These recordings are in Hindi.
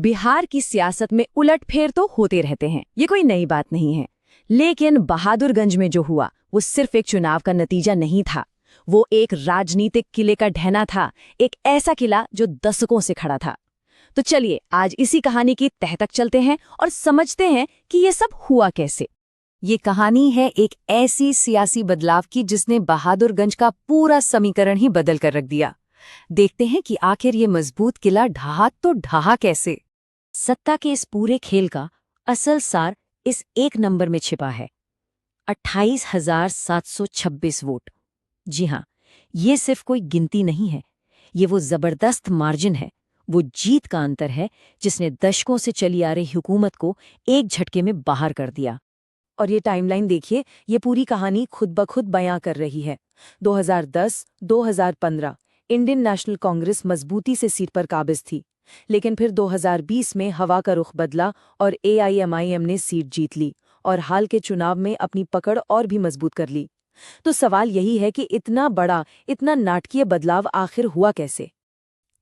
बिहार की सियासत में उलटफेर तो होते रहते हैं, ये कोई नई बात नहीं है। लेकिन बहादुरगंज में जो हुआ वो सिर्फ एक चुनाव का नतीजा नहीं था। वो एक राजनीतिक किले का ढहना था, एक ऐसा किला जो दशकों से खड़ा था। तो चलिए आज इसी कहानी की तह तक चलते हैं और समझते हैं कि ये सब हुआ कैसे। ये कहानी है एक ऐसी सियासी बदलाव की जिसने बहादुरगंज का पूरा समीकरण ही बदल कर रख दिया। देखते हैं कि आखिर ये मजबूत किला ढहा तो ढहा कैसे। सत्ता के इस पूरे खेल का असल सार इस एक नंबर में छिपा है, 28,726 वोट। जी हाँ, ये सिर्फ कोई गिनती नहीं है, ये वो जबरदस्त मार्जिन है, वो जीत का अंतर है जिसने दशकों से चली आ रही हुकूमत को एक झटके में बाहर कर दिया। और ये टाइमलाइन देखिए, ये पूरी कहानी खुद ब खुद बयां कर रही है। 2010-2015 इंडियन नेशनल कांग्रेस मजबूती से सीट पर काबिज थी, लेकिन फिर 2020 में हवा का रुख बदला और AIMIM ने सीट जीत ली और हाल के चुनाव में अपनी पकड़ और भी मजबूत कर ली। तो सवाल यही है कि इतना बड़ा, इतना नाटकीय बदलाव आखिर हुआ कैसे।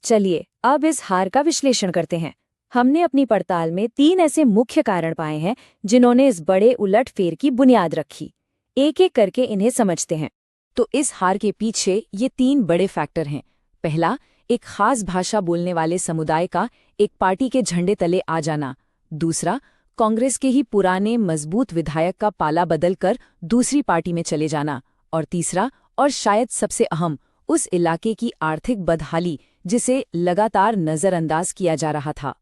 चलिए अब इस हार का विश्लेषण करते हैं। हमने अपनी पड़ताल में 3 ऐसे मुख्य कारण पाए हैं जिन्होंने इस बड़े उलटफेर की बुनियाद रखी। एक एक करके इन्हें समझते हैं। तो इस हार के पीछे ये 3 बड़े फैक्टर हैं। पहला, एक खास भाषा बोलने वाले समुदाय का एक पार्टी के झंडे तले आ जाना। दूसरा, कांग्रेस के ही पुराने मजबूत विधायक का पाला बदलकर दूसरी पार्टी में चले जाना। और तीसरा, और शायद सबसे अहम, उस इलाके की आर्थिक बदहाली जिसे लगातार नजरअंदाज किया जा रहा था।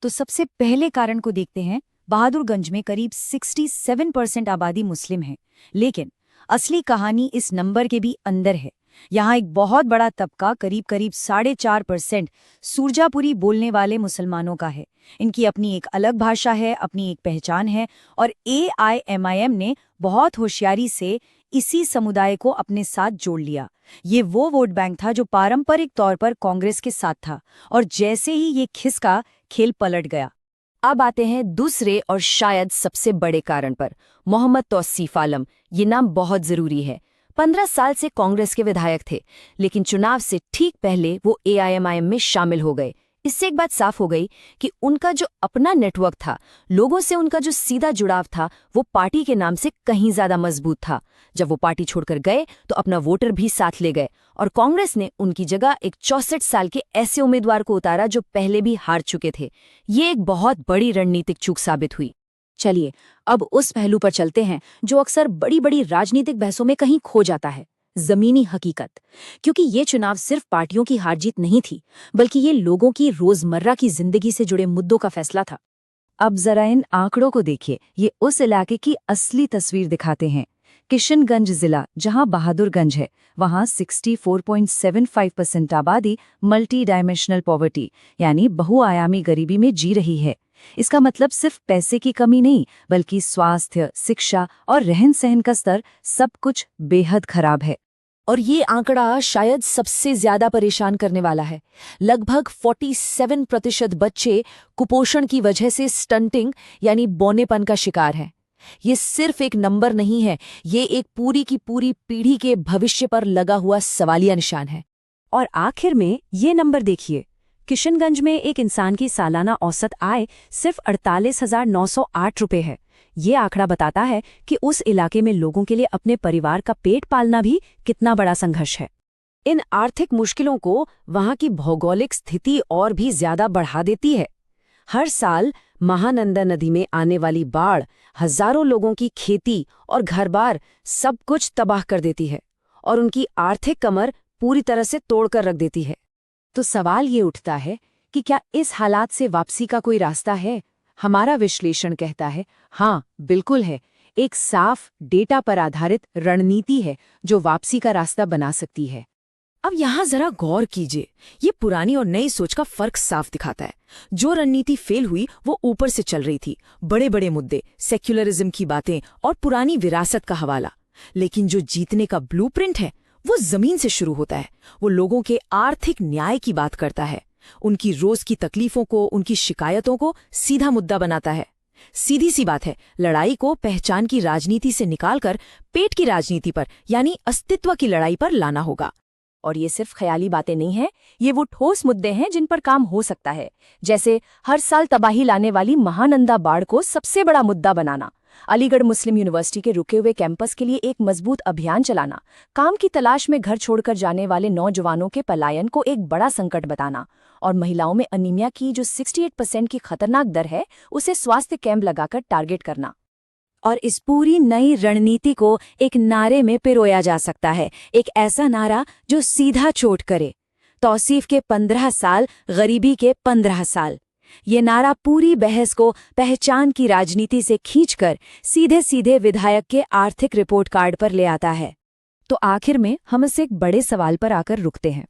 तो सबसे पहले कारण को देखते हैं। बहादुरगंज में करीब 67% आबादी मुस्लिम है, लेकिन असली कहानी इस नंबर के भी अंदर है। यहाँ एक बहुत बड़ा तबका करीब 4.5% सुरजापुरी बोलने वाले मुसलमानों का है। इनकी अपनी एक अलग भाषा है, अपनी एक पहचान है, और AIMIM ने बहुत होशियारी से इसी समुदाय को अपने साथ जोड़ लिया। ये वो वोट बैंक था जो पारंपरिक तौर पर कांग्रेस के साथ था, और जैसे ही ये खिसका, खेल पलट गया। अब आते हैं दूसरे और शायद सबसे बड़े कारण पर, मोहम्मद तौसीफ आलम। ये नाम बहुत जरूरी है। 15 साल से कांग्रेस के विधायक थे, लेकिन चुनाव से ठीक पहले वो AIMIM में शामिल हो गए। इससे एक बात साफ हो गई कि उनका जो अपना नेटवर्क था, लोगों से उनका जो सीधा जुड़ाव था, वो पार्टी के नाम से कहीं ज्यादा मजबूत था। जब वो पार्टी छोड़कर गए तो अपना वोटर भी साथ ले गए, और कांग्रेस ने उनकी जगह एक 64 साल के ऐसे उम्मीदवार को उतारा जो पहले भी हार चुके थे। ये एक बहुत बड़ी रणनीतिक चूक साबित हुई। चलिए अब उस पहलू पर चलते हैं जो अक्सर बड़ी बड़ी राजनीतिक बहसों में कहीं खो जाता है, जमीनी हकीकत। क्योंकि ये चुनाव सिर्फ पार्टियों की हार जीत नहीं थी, बल्कि ये लोगों की रोजमर्रा की जिंदगी से जुड़े मुद्दों का फैसला था। अब जरा इन आंकड़ों को देखिए, ये उस इलाके की असली तस्वीर दिखाते हैं। किशनगंज जिला, जहां बहादुरगंज है, वहां 64.75% आबादी मल्टी डायमेंशनल पॉवर्टी यानी बहुआयामी गरीबी में जी रही है। इसका मतलब सिर्फ पैसे की कमी नहीं, बल्कि स्वास्थ्य, शिक्षा और रहन सहन का स्तर सब कुछ बेहद खराब है। और ये आंकड़ा शायद सबसे ज्यादा परेशान करने वाला है। लगभग 47% बच्चे कुपोषण की वजह से स्टंटिंग यानी बौनेपन का शिकार हैं। ये सिर्फ एक नंबर नहीं है, ये एक पूरी की पूरी पीढ़ी के भविष्य पर लगा हुआ सवालिया निशान है। और आखिर में ये नंबर देखिए, किशनगंज में एक इंसान की सालाना औसत आय सिर्फ 48,908 रुपये है। ये आंकड़ा बताता है कि उस इलाके में लोगों के लिए अपने परिवार का पेट पालना भी कितना बड़ा संघर्ष है। इन आर्थिक मुश्किलों को वहां की भौगोलिक स्थिति और भी ज्यादा बढ़ा देती है। हर साल महानंदा नदी में आने वाली बाढ़ हजारों लोगों की खेती और घर-बार सब कुछ तबाह कर देती है और उनकी आर्थिक कमर पूरी तरह से तोड़कर रख देती है। तो सवाल ये उठता है कि क्या इस हालात से वापसी का कोई रास्ता है? हमारा विश्लेषण कहता है हाँ, बिल्कुल है। एक साफ डेटा पर आधारित रणनीति है जो वापसी का रास्ता बना सकती है। अब यहाँ जरा गौर कीजिए, ये पुरानी और नई सोच का फर्क साफ दिखाता है। जो रणनीति फेल हुई वो ऊपर से चल रही थी, बड़े बड़े मुद्दे, सेक्युलरिज्म की बातें और पुरानी विरासत का हवाला। लेकिन जो जीतने का ब्लूप्रिंट है वो जमीन से शुरू होता है। वो लोगों के आर्थिक न्याय की बात करता है, उनकी रोज की तकलीफों को, उनकी शिकायतों को सीधा मुद्दा बनाता है। सीधी सी बात है, लड़ाई को पहचान की राजनीति से निकालकर पेट की राजनीति पर यानी अस्तित्व की लड़ाई पर लाना होगा। और ये सिर्फ ख्याली बातें नहीं हैं, ये वो ठोस मुद्दे हैं जिन पर काम हो सकता है। जैसे हर साल तबाही लाने वाली महानंदा बाढ़ को सबसे बड़ा मुद्दा बनाना, अलीगढ़ मुस्लिम यूनिवर्सिटी के रुके हुए कैंपस के लिए एक मजबूत अभियान चलाना, काम की तलाश में घर छोड़कर जाने वाले नौजवानों के पलायन को एक बड़ा संकट बताना, और महिलाओं में अनीमिया की जो 68% की खतरनाक दर है उसे स्वास्थ्य कैंप लगाकर टारगेट करना। और इस पूरी नई रणनीति को एक नारे में पिरोया जा सकता है, एक ऐसा नारा जो सीधा चोट करे, तौसीफ के 15 साल, गरीबी के 15 साल। ये नारा पूरी बहस को पहचान की राजनीति से खींचकर सीधे सीधे विधायक के आर्थिक रिपोर्ट कार्ड पर ले आता है। तो आखिर में हम इस एक बड़े सवाल पर आकर रुकते हैं।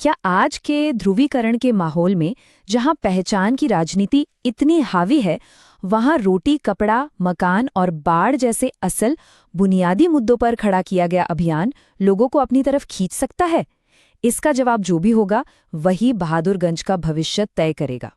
क्या आज के ध्रुवीकरण के माहौल में, जहां पहचान की राजनीति इतनी हावी है, वहां रोटी, कपड़ा, मकान और बाढ़ जैसे असल बुनियादी मुद्दों पर खड़ा किया गया अभियान लोगों को अपनी तरफ खींच सकता है? इसका जवाब जो भी होगा, वही बहादुरगंज का भविष्य तय करेगा।